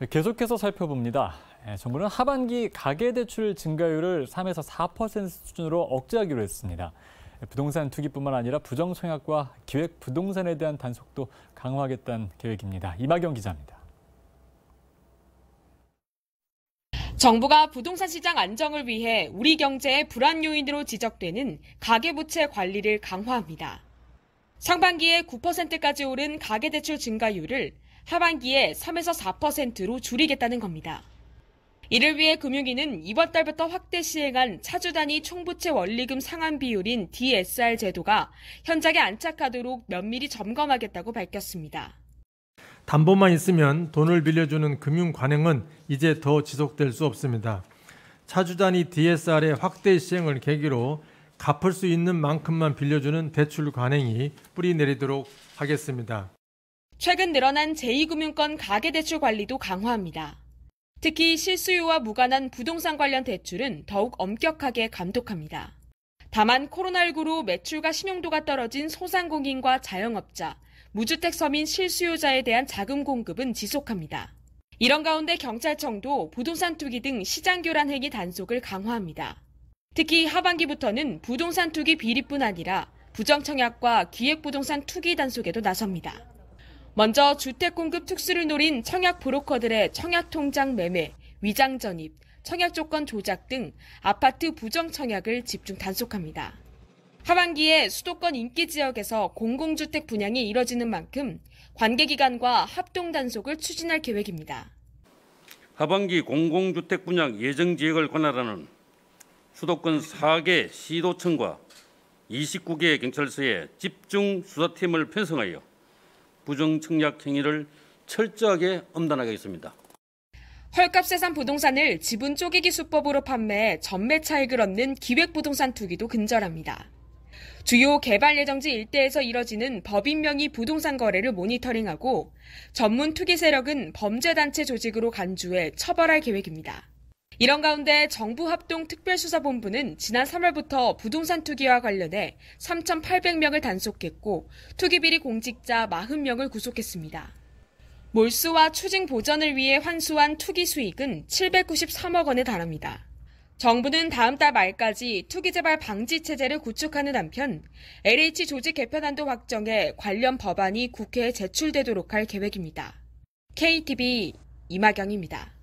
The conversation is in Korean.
계속해서 살펴봅니다. 정부는 하반기 가계대출 증가율을 3에서 4% 수준으로 억제하기로 했습니다. 부동산 투기뿐만 아니라 부정청약과 기획부동산에 대한 단속도 강화하겠다는 계획입니다. 이마경 기자입니다. 정부가 부동산 시장 안정을 위해 우리 경제의 불안 요인으로 지적되는 가계부채 관리를 강화합니다. 상반기에 9%까지 오른 가계대출 증가율을 하반기에 3에서 4%로 줄이겠다는 겁니다. 이를 위해 금융위는 이번 달부터 확대 시행한 차주 단위 총부채 원리금 상환 비율인 DSR 제도가 현장에 안착하도록 면밀히 점검하겠다고 밝혔습니다. 담보만 있으면 돈을 빌려주는 금융 관행은 이제 더 지속될 수 없습니다. 차주 단위 DSR의 확대 시행을 계기로 갚을 수 있는 만큼만 빌려주는 대출 관행이 뿌리 내리도록 하겠습니다. 최근 늘어난 제2금융권 가계대출 관리도 강화합니다. 특히 실수요와 무관한 부동산 관련 대출은 더욱 엄격하게 감독합니다. 다만 코로나19로 매출과 신용도가 떨어진 소상공인과 자영업자, 무주택 서민 실수요자에 대한 자금 공급은 지속합니다. 이런 가운데 경찰청도 부동산 투기 등 시장 교란 행위 단속을 강화합니다. 특히 하반기부터는 부동산 투기 비리뿐 아니라 부정청약과 기획부동산 투기 단속에도 나섭니다. 먼저 주택 공급 특수를 노린 청약 브로커들의 청약 통장 매매, 위장 전입, 청약 조건 조작 등 아파트 부정 청약을 집중 단속합니다. 하반기에 수도권 인기 지역에서 공공주택 분양이 이뤄지는 만큼 관계기관과 합동 단속을 추진할 계획입니다. 하반기 공공주택 분양 예정 지역을 관할하는 수도권 4개 시도청과 29개 경찰서에 집중 수사팀을 편성하여 부정청약 행위를 철저하게 엄단하겠습니다. 헐값에 산 부동산을 지분 쪼개기 수법으로 판매해 전매 차익을 얻는 기획부동산 투기도 근절합니다. 주요 개발 예정지 일대에서 이뤄지는 법인 명의 부동산 거래를 모니터링하고 전문 투기 세력은 범죄단체 조직으로 간주해 처벌할 계획입니다. 이런 가운데 정부 합동 특별수사본부는 지난 3월부터 부동산 투기와 관련해 3,800명을 단속했고 투기비리 공직자 40명을 구속했습니다. 몰수와 추징 보전을 위해 환수한 투기 수익은 793억 원에 달합니다. 정부는 다음 달 말까지 투기 재발 방지 체제를 구축하는 한편 LH 조직 개편안도 확정해 관련 법안이 국회에 제출되도록 할 계획입니다. KTV 이마경입니다.